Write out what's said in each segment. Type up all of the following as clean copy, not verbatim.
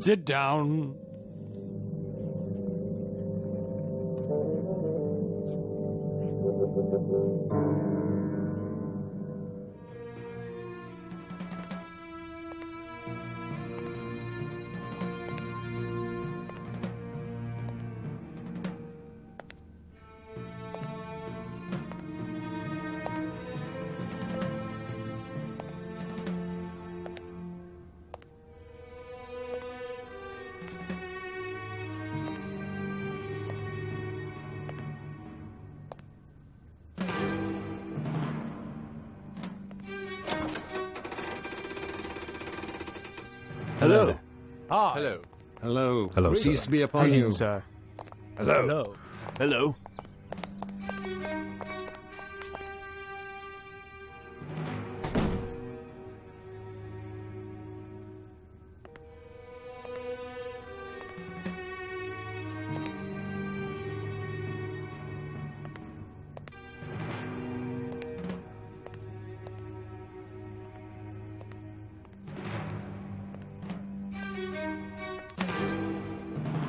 Sit down. Hello. Hi. Hello. Hello. Hello, sir. Peace be upon you. Sir. Hello. Hello. Hello.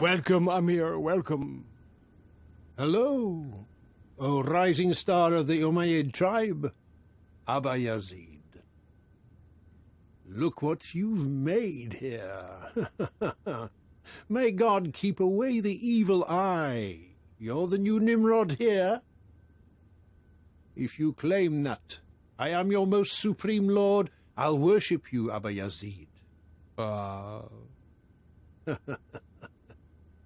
Welcome, Amir, welcome. Hello, O rising star of the Umayyad tribe, Abba Yazid. Look what you've made here. May God keep away the evil eye. You're the new Nimrod here. If you claim that I am your most supreme lord, I'll worship you, Abba Yazid.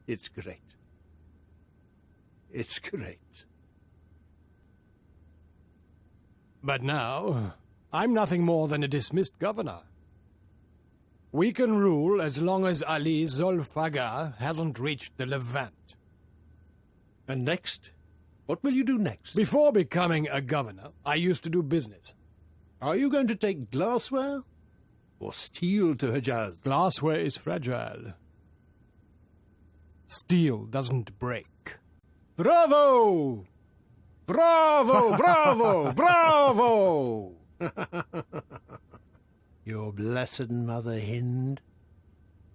It's great. It's great. But now, I'm nothing more than a dismissed governor. We can rule as long as Ali Zolfagar hasn't reached the Levant. And next? What will you do next? Before becoming a governor, I used to do business. Are you going to take glassware or steel to Hejaz? Glassware is fragile. Steel doesn't break. Bravo! Bravo! Bravo! Bravo! Your blessed mother Hind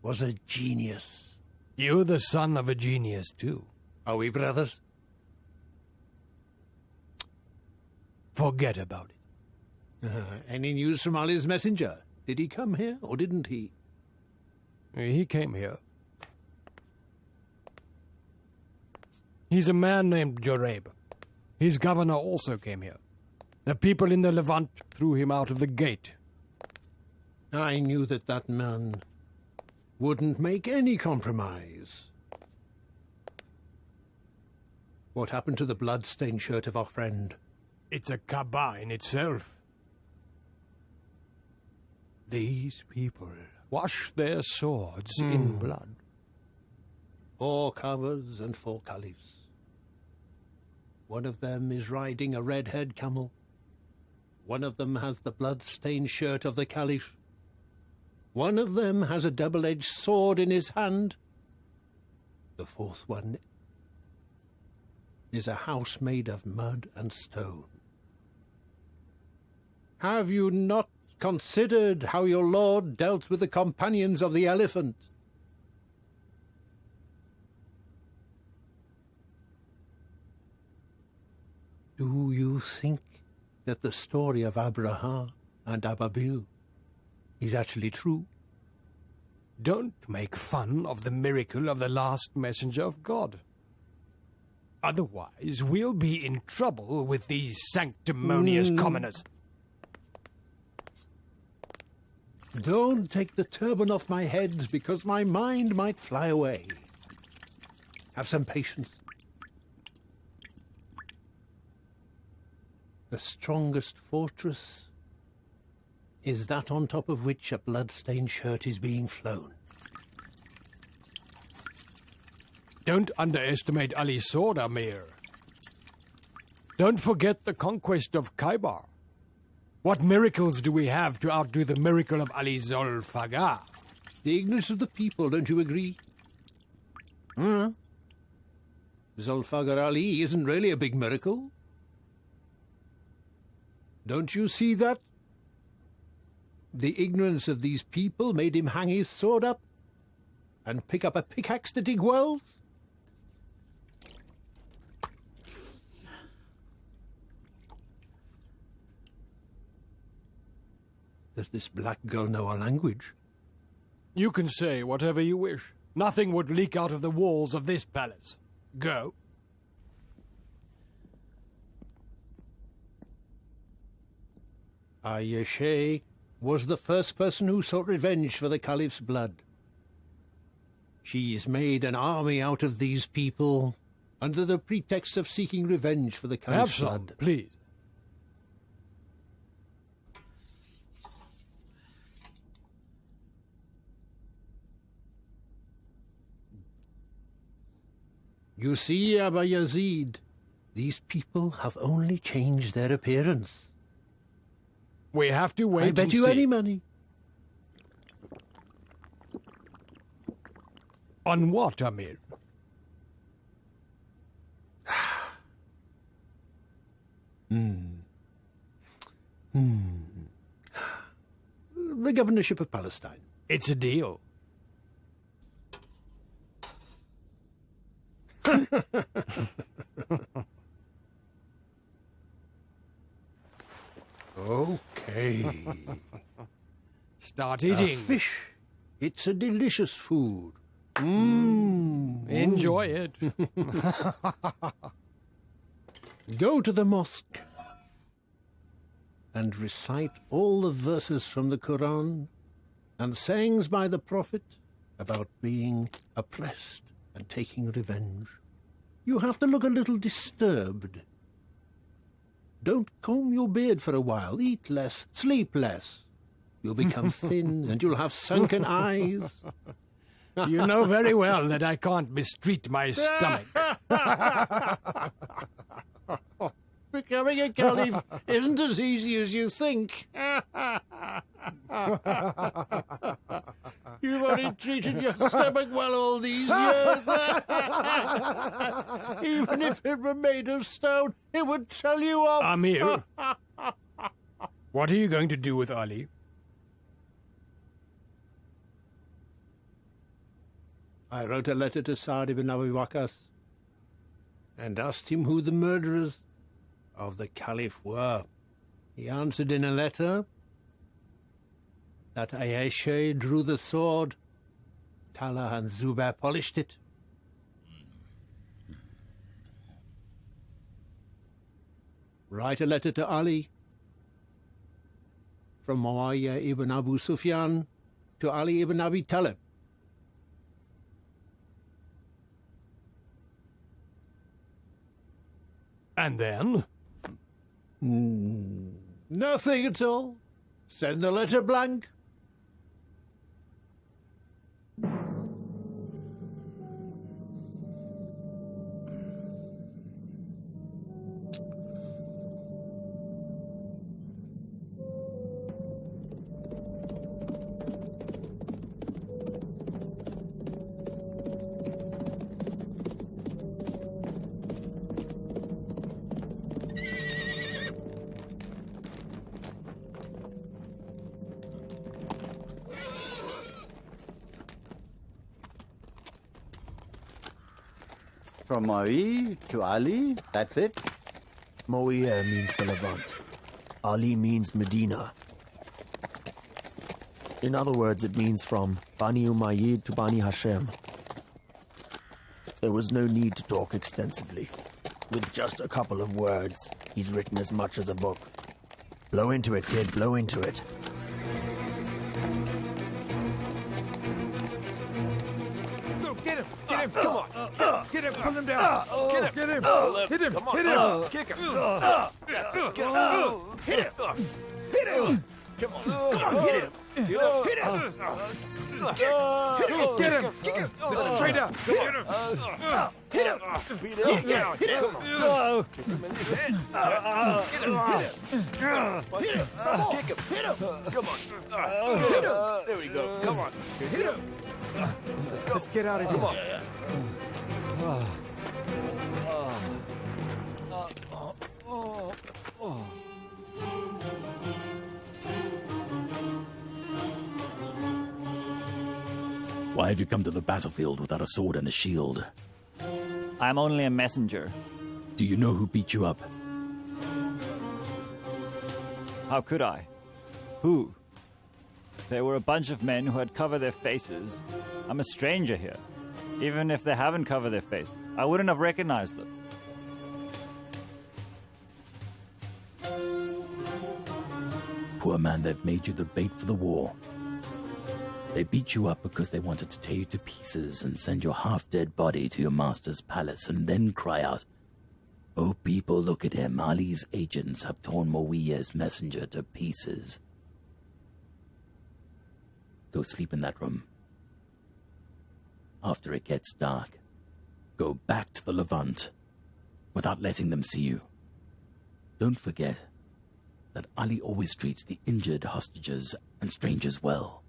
was a genius. You're the son of a genius, too. Are we brothers? Forget about it. Any news from Ali's messenger? Did he come here, or didn't he? He came here. He's a man named Joreb. His governor also came here. The people in the Levant threw him out of the gate. I knew that man wouldn't make any compromise. What happened to the blood-stained shirt of our friend? It's a Kaaba in itself. These people wash their swords in blood. 4 Kaabas and 4 caliphs. One of them is riding a red-haired camel. One of them has the blood-stained shirt of the caliph. One of them has a double-edged sword in his hand. The 4th one is a house made of mud and stone. Have you not considered how your Lord dealt with the companions of the elephant? Do you think that the story of Abraha and Ababil is actually true? Don't make fun of the miracle of the last messenger of God. Otherwise, we'll be in trouble with these sanctimonious commoners. Don't take the turban off my head, because my mind might fly away. Have some patience. The strongest fortress is that on top of which a blood-stained shirt is being flown. Don't underestimate Ali's sword, Amir. Don't forget the conquest of Khaybar. What miracles do we have to outdo the miracle of Ali Zulfagar? The ignorance of the people, don't you agree? Zulfagar Ali isn't really a big miracle. Don't you see that? The ignorance of these people made him hang his sword up and pick up a pickaxe to dig wells. Does this black girl know our language? You can say whatever you wish. Nothing would leak out of the walls of this palace. Go. Ayeshe was the first person who sought revenge for the Caliph's blood. She's made an army out of these people under the pretext of seeking revenge for the Caliph's blood. Please. You see, Abba Yazid, these people have only changed their appearance. We have to wait I bet and you see. any money. On what, Amir? The governorship of Palestine. It's a deal. Okay. Start eating. Fish. It's a delicious food. Enjoy it. Go to the mosque and recite all the verses from the Quran and sayings by the Prophet about being oppressed and taking revenge. You have to look a little disturbed. Don't comb your beard for a while. Eat less. Sleep less. You'll become thin and you'll have sunken eyes. You know very well that I can't mistreat my stomach. Becoming a caliph isn't as easy as you think. You've only treated your stomach well all these years. Even if it were made of stone, it would tell you off. Amir, what are you going to do with Ali? I wrote a letter to Saad ibn Abi Waqqas and asked him who the murderers of the Caliph were. He answered in a letter that Ayeshe drew the sword, Talha and Zubair polished it. Write a letter to Ali from Muawiyah ibn Abu Sufyan to Ali ibn Abi Talib. And then? Nothing at all. Send the letter blank. From Muawiyah to Ali, that's it? Muawiyah means the Levant. Ali means Medina. In other words, it means from Bani Umayyad to Bani Hashem. There was no need to talk extensively. With just a couple of words, he's written as much as a book. Blow into it, kid, blow into it. Get him! Get him! Come on! Get him! Pull him down! Get him! Get him! Hit him! Hit him! Kick him! Hit him! Hit him! Come on! Come on! Hit him! Hit him! Get him! Kick him! Straight up! Hit him! Hit him! Beat him! Hit him! Kick him in his head! Get him! Hit him! Some more! Kick him! Hit him! Come on! Hit him! There we go! Come on! Hit him! Let's get out of here. Why have you come to the battlefield without a sword and a shield? I'm only a messenger. Do you know who beat you up? How could I? Who? There were a bunch of men who had covered their faces. I'm a stranger here. Even if they haven't covered their face, I wouldn't have recognized them. Poor man, they've made you the bait for the war. They beat you up because they wanted to tear you to pieces and send your half-dead body to your master's palace and then cry out, "Oh people, look at him, Ali's agents have torn Muawiyah's messenger to pieces." Go sleep in that room. After it gets dark, go back to the Levant without letting them see you. Don't forget that Ali always treats the injured, hostages, and strangers well.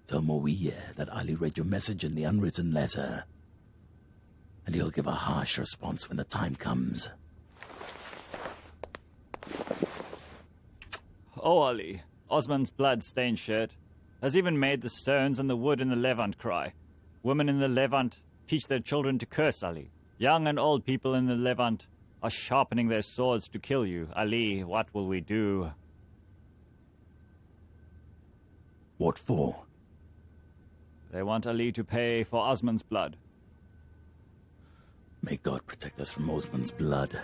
Tell Muawiyah that Ali read your message in the unwritten letter, and he'll give a harsh response when the time comes. Oh, Ali, Osman's blood-stained shirt has even made the stones and the wood in the Levant cry. Women in the Levant teach their children to curse Ali. Young and old people in the Levant are sharpening their swords to kill you. Ali, what will we do? What for? They want Ali to pay for Osman's blood. May God protect us from Osman's blood.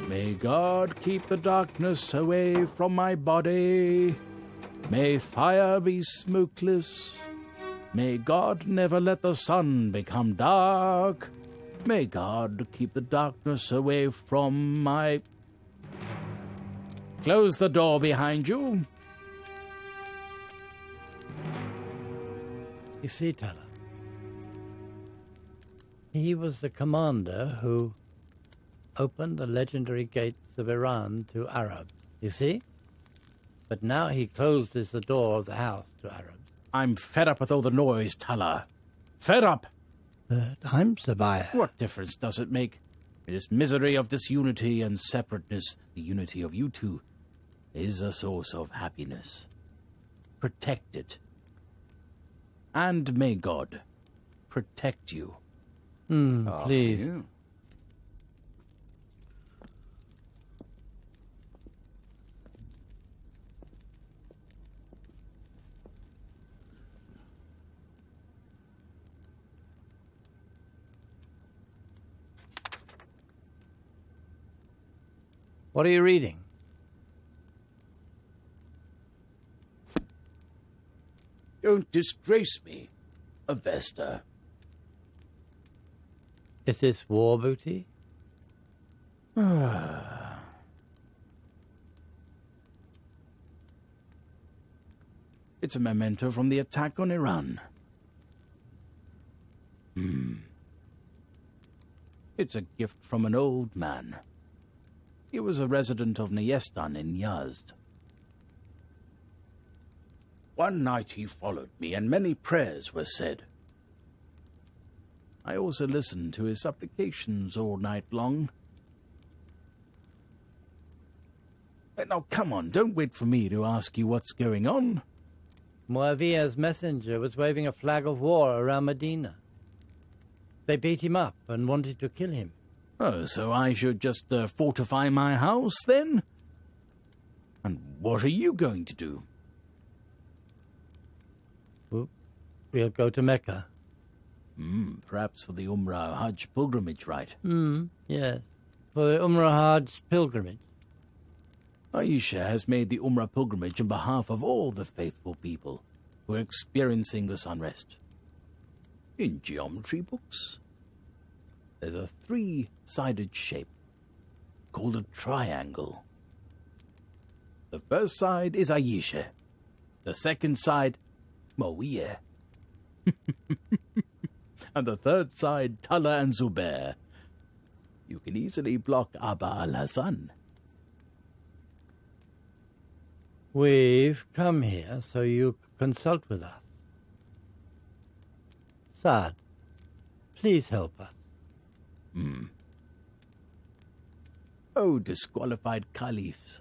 May God keep the darkness away from my body. May fire be smokeless. May God never let the sun become dark. May God keep the darkness away from my... Close the door behind you. You see, Tala, he was the commander who opened the legendary gates of Iran to Arabs, you see? But now he closes the door of the house to Arabs. I'm fed up with all the noise, Tala. Fed up. But I'm Sabaya. What difference does it make? This misery of disunity and separateness, the unity of you two, is a source of happiness. Protect it. And may God protect you. Please. You. What are you reading? Don't disgrace me, Avesta. Is this war booty? It's a memento from the attack on Iran. It's a gift from an old man. He was a resident of Neyestan in Yazd. One night he followed me, and many prayers were said. I also listened to his supplications all night long. Now, come on, don't wait for me to ask you what's going on. Muawiyah's messenger was waving a flag of war around Medina. They beat him up and wanted to kill him. Oh, so I should just fortify my house, then? And what are you going to do? We'll go to Mecca. Perhaps for the Umrah Hajj pilgrimage, right? Yes, for the Umrah Hajj pilgrimage. Aisha has made the Umrah pilgrimage on behalf of all the faithful people who are experiencing this unrest. In geometry books, there's a 3-sided shape called a triangle. The first side is Aisha. The second side, Muawiyah. And the third side, Talha and Zubair. You can easily block Abba al-Hassan. We've come here so you consult with us. Saad, please help us. Oh, disqualified caliphs,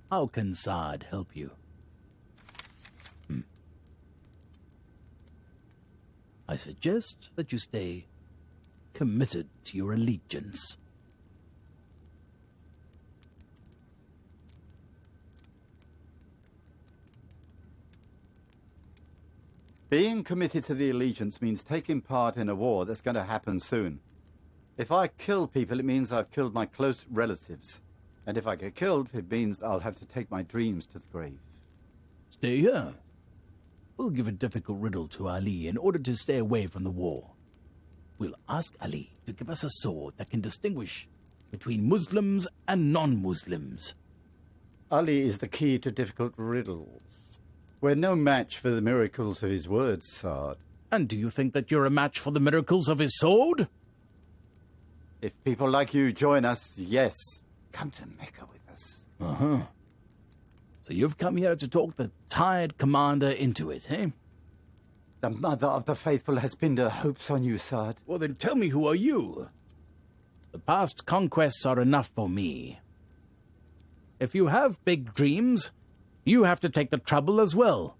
how can Saad help you? I suggest that you stay committed to your allegiance. Being committed to the allegiance means taking part in a war that's going to happen soon. If I kill people, it means I've killed my close relatives. And if I get killed, it means I'll have to take my dreams to the grave. Stay here. We'll give a difficult riddle to Ali in order to stay away from the war. We'll ask Ali to give us a sword that can distinguish between Muslims and non-Muslims. Ali is the key to difficult riddles. We're no match for the miracles of his words, Saad. And do you think that you're a match for the miracles of his sword? If people like you join us, yes. Come to Mecca with us. So you've come here to talk the tired commander into it, eh? The mother of the faithful has pinned her hopes on you, Saad. Well, then tell me, who are you? The past conquests are enough for me. If you have big dreams, you have to take the trouble as well.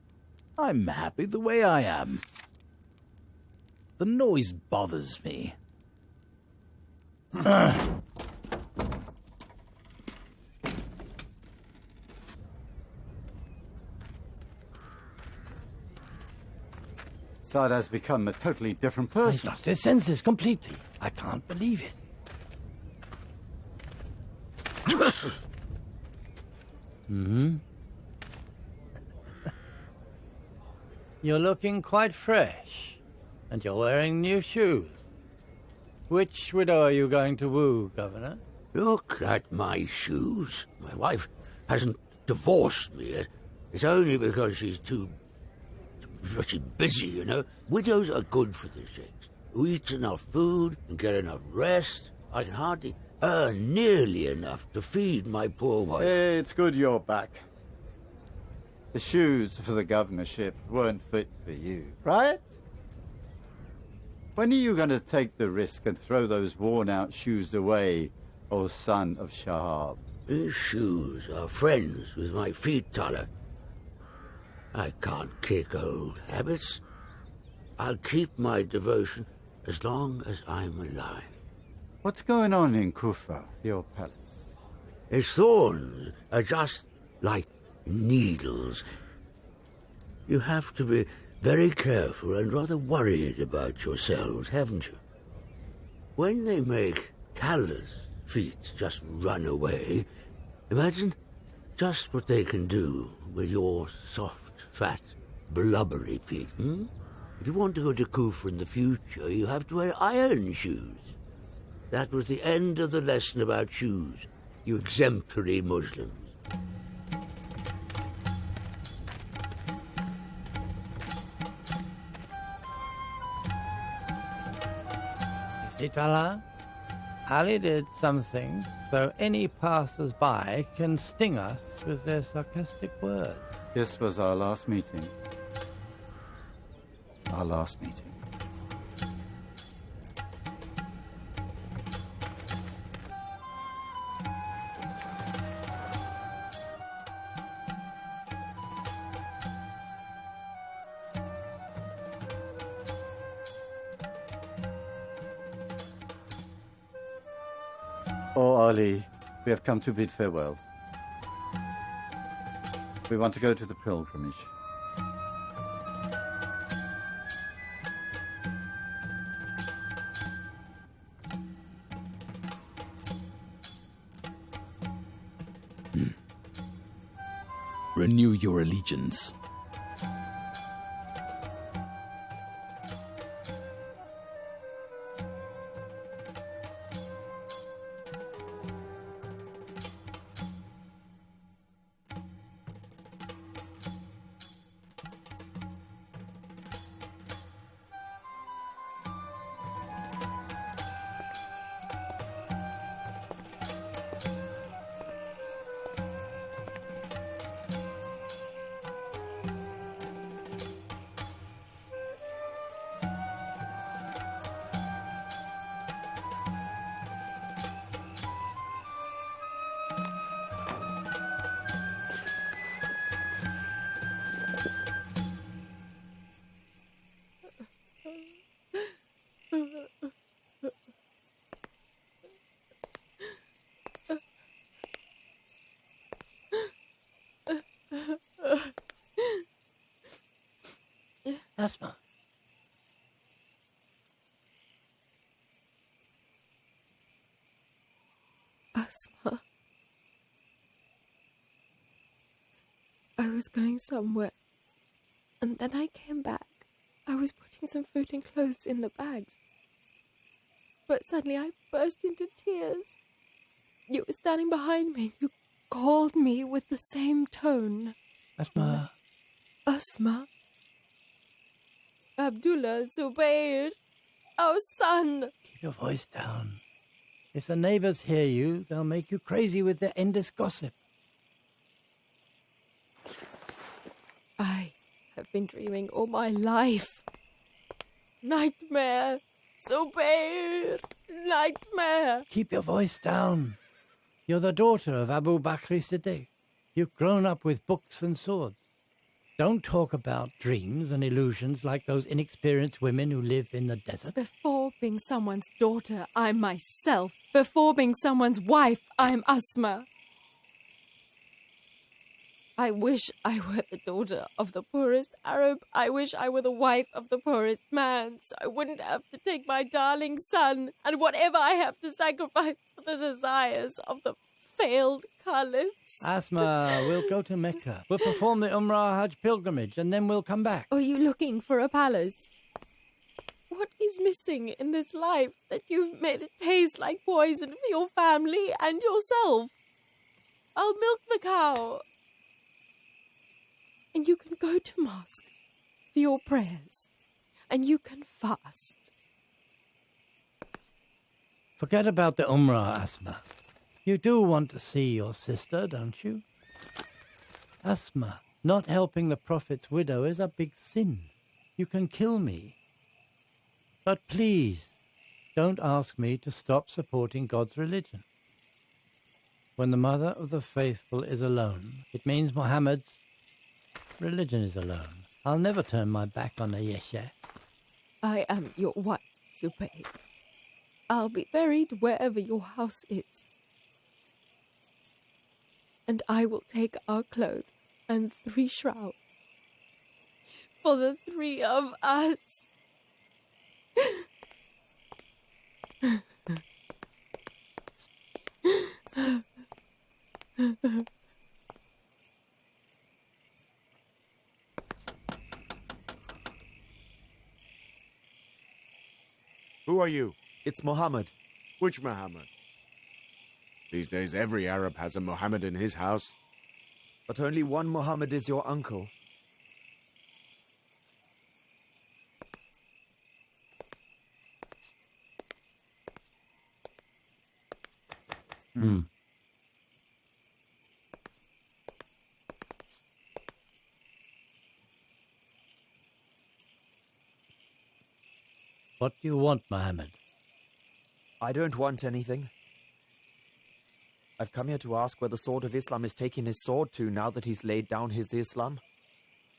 I'm happy the way I am. The noise bothers me. Saad has become a totally different He's person. lost his senses completely. I can't believe it. You're looking quite fresh, and you're wearing new shoes. Which widow are you going to woo, Governor? Look at my shoes. My wife hasn't divorced me yet. It's only because she's too busy, you know. Widows are good for the shakes. Who eats enough food and get enough rest. I can hardly earn nearly enough to feed my poor wife. It's good you're back. The shoes for the governorship weren't fit for you, right? When are you going to take the risk and throw those worn-out shoes away O son of Shahab. These shoes are friends with my feet, Tala. I can't kick old habits. I'll keep my devotion as long as I'm alive. What's going on in Kufa, your palace? Its thorns are just like needles. You have to be very careful and rather worried about yourselves, haven't you? When they make callous feet just run away, imagine just what they can do with your soft, fat, blubbery feet, If you want to go to Kufa in the future, you have to wear iron shoes. That was the end of the lesson about shoes, you exemplary Muslims. Tala, Ali did something so any passers-by can sting us with their sarcastic words. This was our last meeting. Our last meeting. Oh, Ali, we have come to bid farewell. We want to go to the pilgrimage. Renew your allegiance. Asma. Asma. I was going somewhere, and then I came back. I was putting some food and clothes in the bags. But suddenly I burst into tears. You were standing behind me. You called me with the same tone. Asma. Asma. Abdullah, Zubayr, our son. Keep your voice down. If the neighbors hear you, they'll make you crazy with their endless gossip. I have been dreaming all my life. Nightmare, Zubayr, nightmare. Keep your voice down. You're the daughter of Abu Bakr Siddiq. You've grown up with books and swords. Don't talk about dreams and illusions like those inexperienced women who live in the desert. Before being someone's daughter, I'm myself. Before being someone's wife, I'm Asma. I wish I were the daughter of the poorest Arab. I wish I were the wife of the poorest man, so I wouldn't have to take my darling son and whatever I have to sacrifice for the desires of the failed caliphs. Asma, we'll go to Mecca. We'll perform the Umrah Hajj pilgrimage and then we'll come back. Are you looking for a palace? What is missing in this life that you've made it taste like poison for your family and yourself? I'll milk the cow. And you can go to mosque for your prayers. And you can fast. Forget about the Umrah, Asma. You do want to see your sister, don't you? Asma, not helping the Prophet's widow is a big sin. You can kill me. But please, don't ask me to stop supporting God's religion. When the mother of the faithful is alone, it means Muhammad's religion is alone. I'll never turn my back on Ayesha. I am your wife, Zubayr. I'll be buried wherever your house is. And I will take our clothes and 3 shrouds for the 3 of us. Who are you? It's Muhammad. Which Muhammad? These days every Arab has a Muhammad in his house. But only one Muhammad is your uncle. What do you want, Muhammad? I don't want anything. I've come here to ask where the Sword of Islam is taking his sword to now that he's laid down his Islam.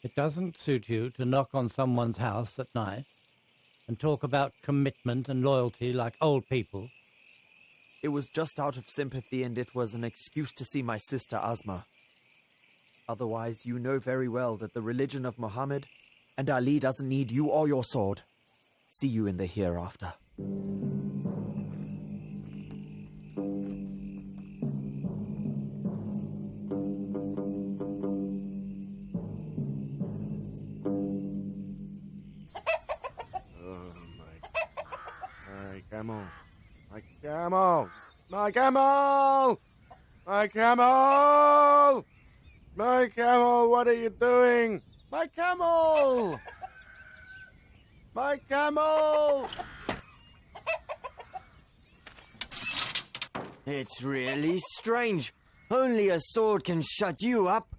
It doesn't suit you to knock on someone's house at night and talk about commitment and loyalty like old people. It was just out of sympathy, and it was an excuse to see my sister Asma. Otherwise, you know very well that the religion of Muhammad and Ali doesn't need you or your sword. See you in the hereafter. Camel. My camel! My camel! My camel! My camel, what are you doing? My camel! My camel! It's really strange. Only a sword can shut you up.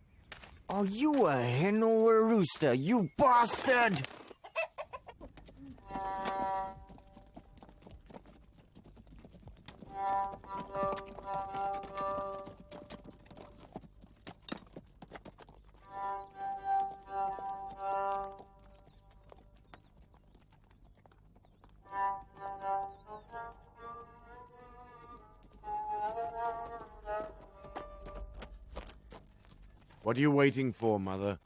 Are you a hen or a rooster, you bastard? What are you waiting for, Mother?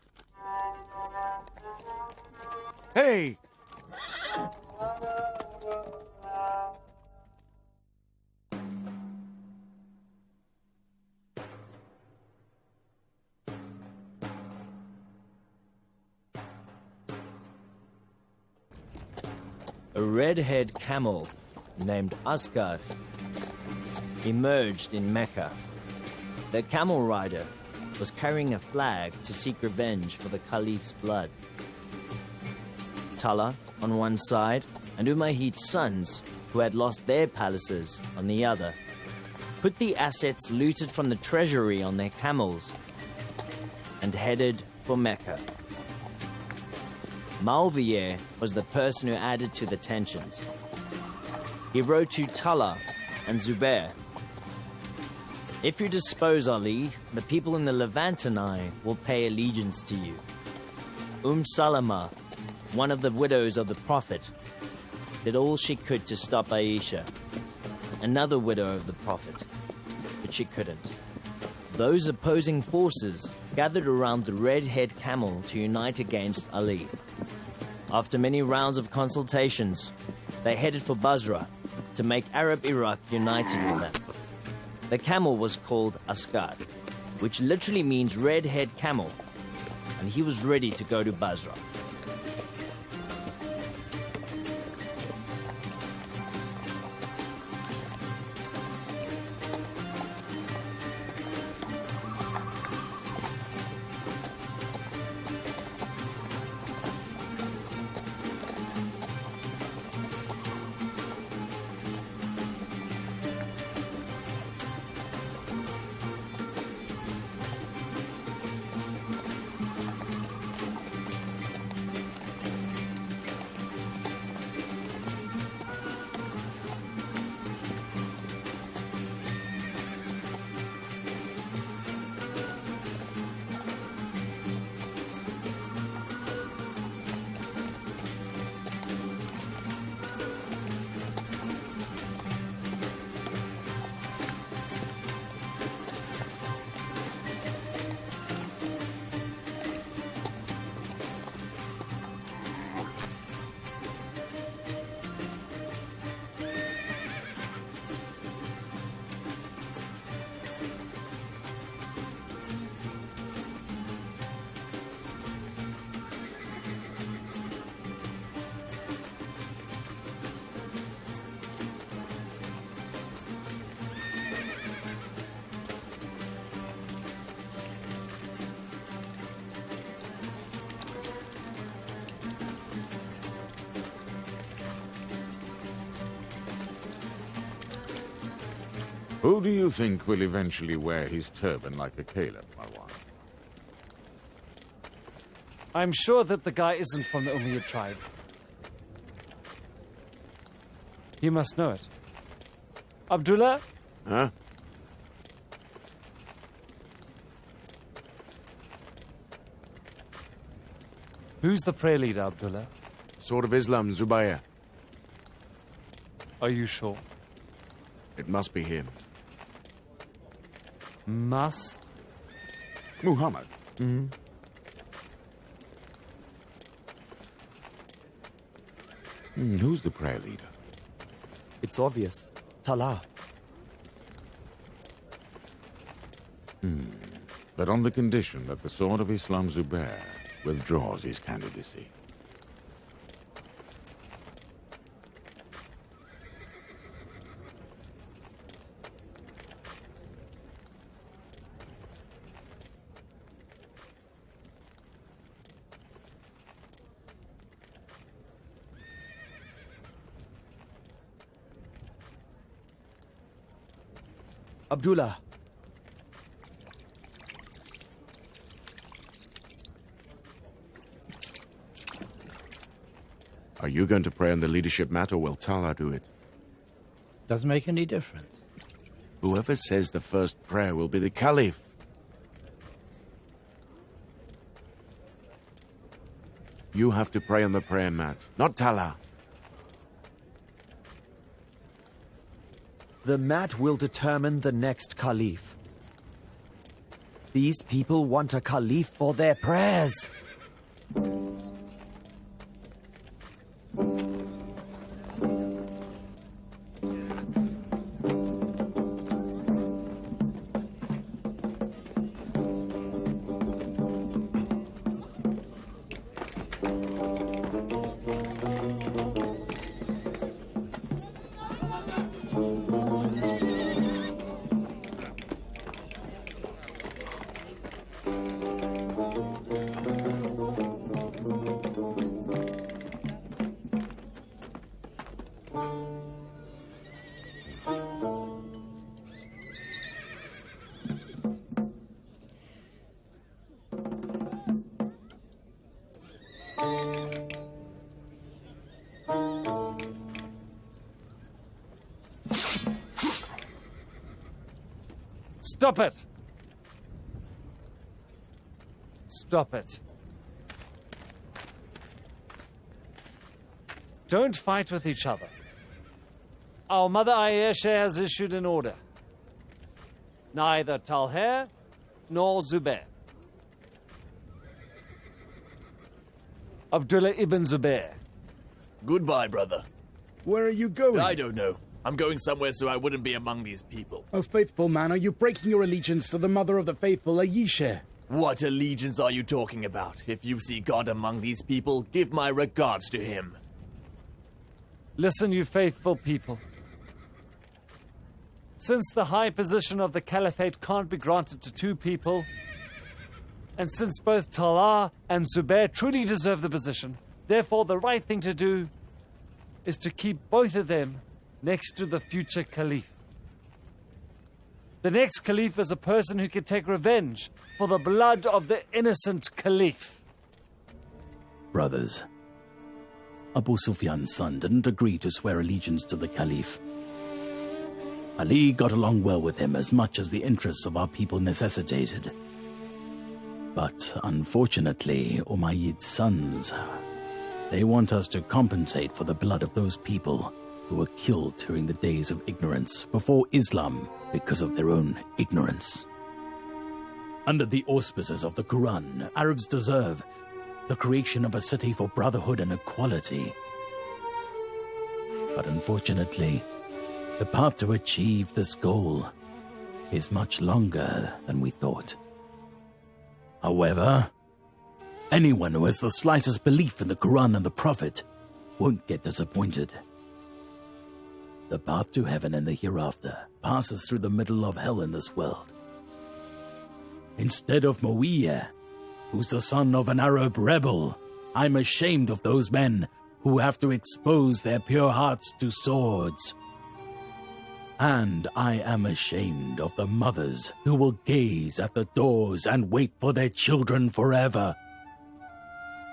Hey! A red-haired camel named Asghar emerged in Mecca. The camel rider was carrying a flag to seek revenge for the Caliph's blood. Talha on one side and Umayyad's sons, who had lost their palaces, on the other, put the assets looted from the treasury on their camels and headed for Mecca. Malvier was the person who added to the tensions. He wrote to Talha and Zubair, "If you dispose Ali, the people in the Levant and I will pay allegiance to you." Salama, one of the widows of the Prophet, did all she could to stop Aisha, another widow of the Prophet, but she couldn't. Those opposing forces gathered around the red-haired camel to unite against Ali. After many rounds of consultations, they headed for Basra to make Arab Iraq united with them. The camel was called Asghar, which literally means red-haired camel, and he was ready to go to Basra. Who do you think will eventually wear his turban like a caliph, Marwan? I'm sure that the guy isn't from the Umayyad tribe. You must know it. Abdullah? Huh? Who's the prayer leader, Abdullah? Sword of Islam, Zubayr. Are you sure? It must be him. Must? Muhammad. Hmm. Who's the prayer leader? It's obvious. Talha. But on the condition that the Sword of Islam Zubair withdraws his candidacy. Abdullah. Are you going to pray on the leadership mat, or will Talha do it? Doesn't make any difference. Whoever says the first prayer will be the Caliph. You have to pray on the prayer mat, not Talha. The mat will determine the next caliph. These people want a caliph for their prayers. Stop it! Stop it. Don't fight with each other. Our mother Ayesha has issued an order. Neither Talha nor Zubair. Abdullah ibn Zubair. Goodbye, brother. Where are you going? I don't know. I'm going somewhere so I wouldn't be among these people. Oh, faithful man, are you breaking your allegiance to the mother of the faithful, Ayesha? What allegiance are you talking about? If you see God among these people, give my regards to him. Listen, you faithful people. Since the high position of the caliphate can't be granted to two people, and since both Talha and Zubair truly deserve the position, therefore the right thing to do is to keep both of them next to the future caliph. The next caliph is a person who can take revenge for the blood of the innocent caliph. Brothers, Abu Sufyan's son didn't agree to swear allegiance to the caliph. Ali got along well with him as much as the interests of our people necessitated. But unfortunately, Umayyad's sons, they want us to compensate for the blood of those people who were killed during the days of ignorance before Islam because of their own ignorance. Under the auspices of the Quran, Arabs deserve the creation of a city for brotherhood and equality. But unfortunately, the path to achieve this goal is much longer than we thought. However, anyone who has the slightest belief in the Quran and the Prophet won't get disappointed. The path to heaven and the hereafter passes through the middle of hell in this world. Instead of Muawiyah, who's the son of an Arab rebel, I'm ashamed of those men who have to expose their pure hearts to swords. And I am ashamed of the mothers who will gaze at the doors and wait for their children forever.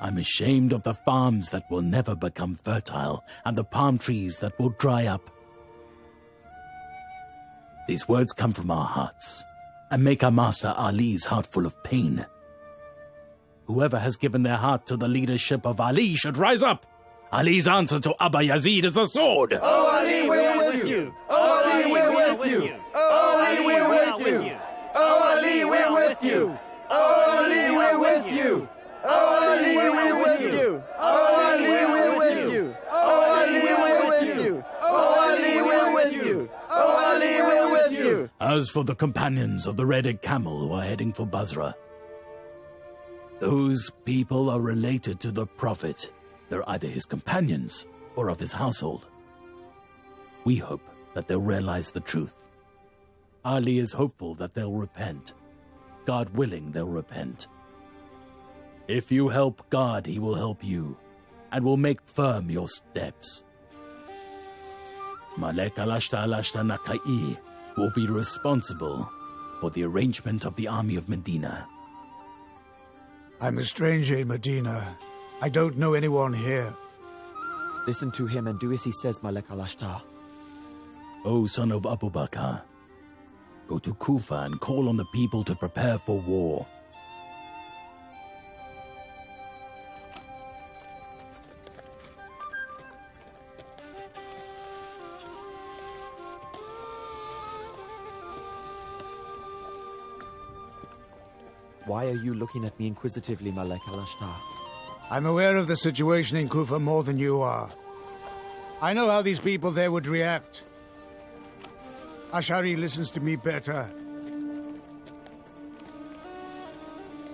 I'm ashamed of the farms that will never become fertile and the palm trees that will dry up. These words come from our hearts and make our master Ali's heart full of pain. Whoever has given their heart to the leadership of Ali should rise up. Ali's answer to Abba Yazid is the sword. Oh, Ali, we're with you. Oh, Ali, we're with you. Oh, Ali, we're with you. Oh, Ali, we're with you. Oh, Ali, we're with you. Oh, Ali, we're with you. Oh, Ali, we're with you. Oh, Ali, we're with you. Oh, Ali, we're with you. Oh, Ali, we're with you. As for the companions of the red-headed camel who are heading for Basra, those people are related to the Prophet. They're either his companions or of his household. We hope that they'll realize the truth. Ali is hopeful that they'll repent. God willing, they'll repent. If you help God, he will help you, and will make firm your steps. Malek Alashta Nakai will be responsible for the arrangement of the army of Medina. I'm a stranger in Medina. I don't know anyone here. Listen to him and do as he says, Malek al-Ashtar. O son of Abu Bakr, go to Kufa and call on the people to prepare for war. Why are you looking at me inquisitively, Malek al-Ashtar? I'm aware of the situation in Kufa more than you are. I know how these people there would react. Ashari listens to me better.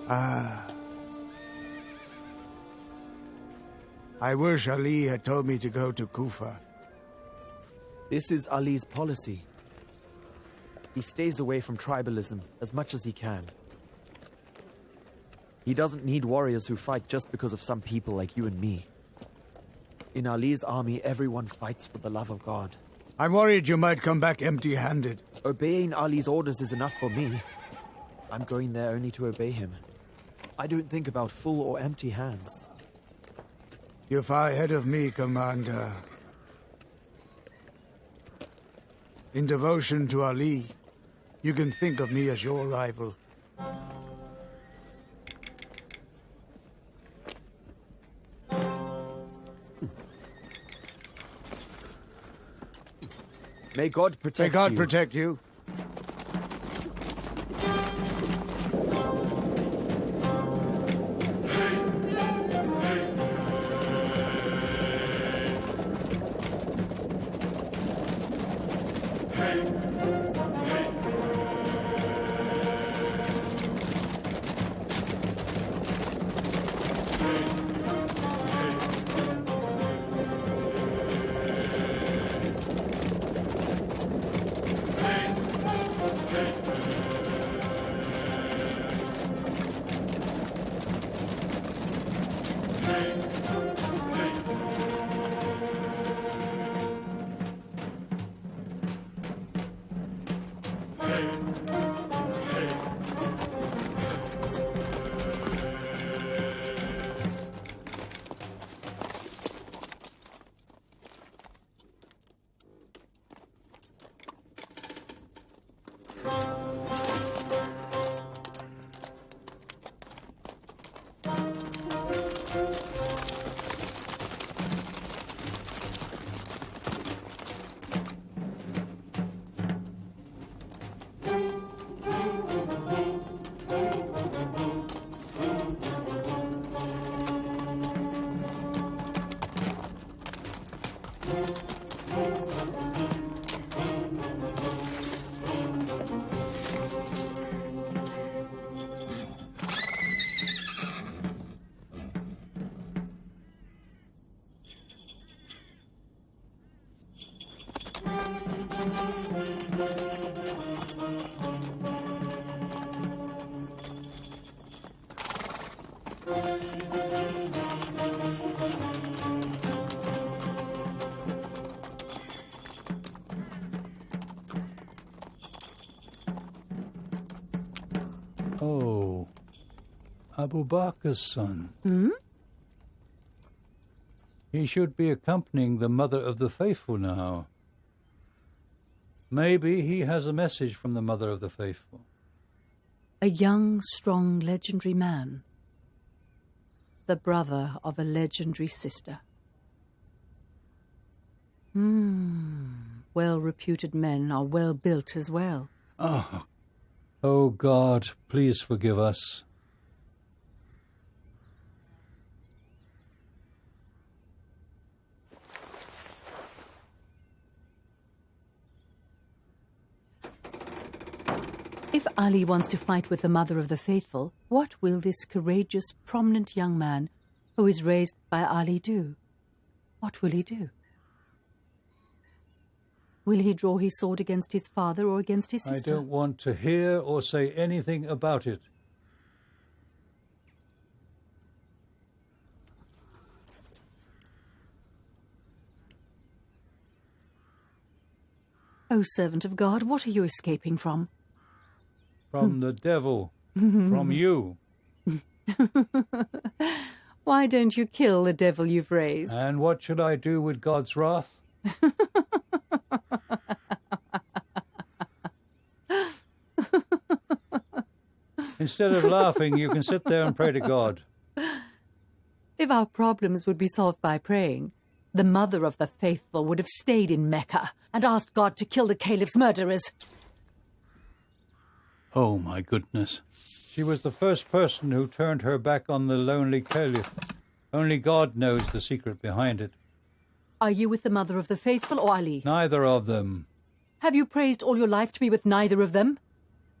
I wish Ali had told me to go to Kufa. This is Ali's policy. He stays away from tribalism as much as he can. He doesn't need warriors who fight just because of some people like you and me. In Ali's army, everyone fights for the love of God. I'm worried you might come back empty-handed. Obeying Ali's orders is enough for me. I'm going there only to obey him. I don't think about full or empty hands. You're far ahead of me, Commander. In devotion to Ali, you can think of me as your rival. May God protect you. May God protect you. Oh, Abu Bakr's son. Hmm? He should be accompanying the Mother of the Faithful now. Maybe he has a message from the Mother of the Faithful. A young, strong, legendary man. The brother of a legendary sister. Well-reputed men are well-built as well. Oh God, please forgive us. If Ali wants to fight with the Mother of the Faithful, what will this courageous, prominent young man who is raised by Ali do? What will he do? Will he draw his sword against his father or against his sister? I don't want to hear or say anything about it. O servant of God, what are you escaping from? From the devil. From you. Why don't you kill the devil you've raised? And what should I do with God's wrath? Instead of laughing, you can sit there and pray to God. If our problems would be solved by praying, the Mother of the Faithful would have stayed in Mecca and asked God to kill the Caliph's murderers. Oh, my goodness. She was the first person who turned her back on the lonely Caliph. Only God knows the secret behind it. Are you with the Mother of the Faithful or Ali? Neither of them. Have you praised all your life to be with neither of them?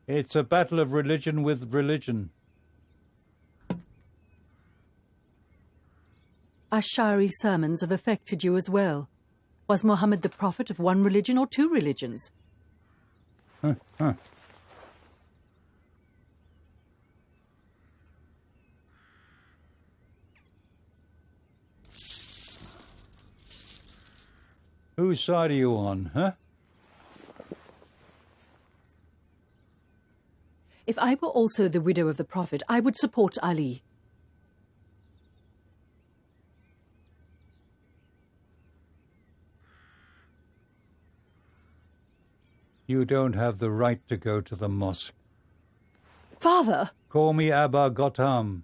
It's a battle of religion with religion. Ash'ari's sermons have affected you as well. Was Muhammad the prophet of one religion or two religions? Whose side are you on, huh? If I were also the widow of the Prophet, I would support Ali. You don't have the right to go to the mosque. Father! Call me Abba Gautam.